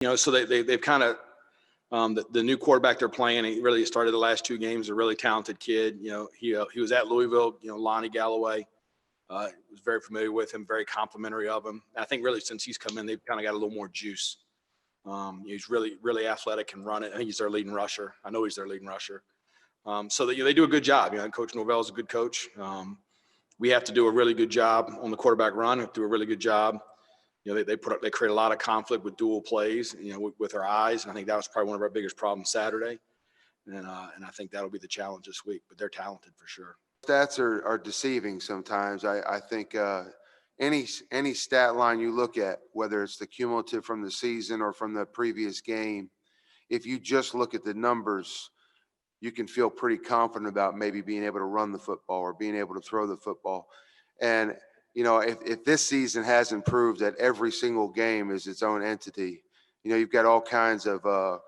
So they've kind of the new quarterback they're playing. He really started the last 2 games. A really talented kid. He was at Louisville. Lonnie Galloway was very familiar with him, very complimentary of him. I think really since he's come in, they've kind of got a little more juice. He's really athletic and run it. I think he's their leading rusher. I know he's their leading rusher. So they do a good job. Coach Norvell is a good coach. We have to do a really good job on the quarterback run. We have to do a really good job. They create a lot of conflict with dual plays, with our eyes. And I think that was probably one of our biggest problems Saturday. And I think that'll be the challenge this week, but they're talented for sure. Stats are deceiving sometimes. I think any stat line you look at, whether it's the cumulative from the season or from the previous game, if you just look at the numbers, you can feel pretty confident about maybe being able to run the football or being able to throw the football. And if this season hasn't proved that every single game is its own entity, you've got all kinds of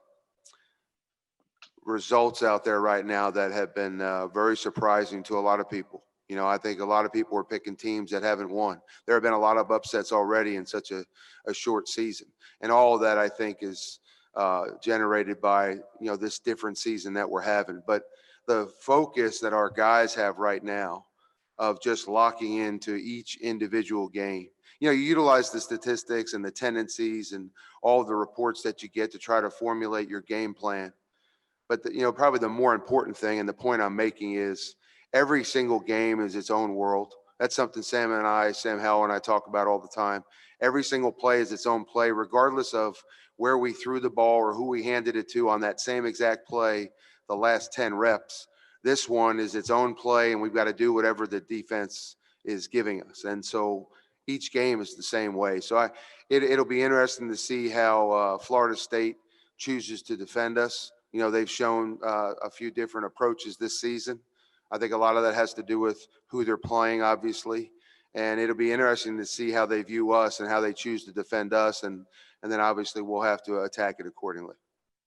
results out there right now that have been very surprising to a lot of people. I think a lot of people are picking teams that haven't won. There have been a lot of upsets already in such a short season. And all of that, I think, is generated by, this different season that we're having. But the focus that our guys have right now of just locking into each individual game, you utilize the statistics and the tendencies and all the reports that you get to try to formulate your game plan. But probably the more important thing, and the point I'm making, is every single game is its own world. That's something Sam Howell and I talk about all the time. Every single play is its own play, regardless of where we threw the ball or who we handed it to on that same exact play the last 10 reps. This one is its own play, and we've got to do whatever the defense is giving us. And so each game is the same way. So it'll be interesting to see how Florida State chooses to defend us. They've shown a few different approaches this season. I think a lot of that has to do with who they're playing, obviously. And it'll be interesting to see how they view us and how they choose to defend us. And then obviously we'll have to attack it accordingly.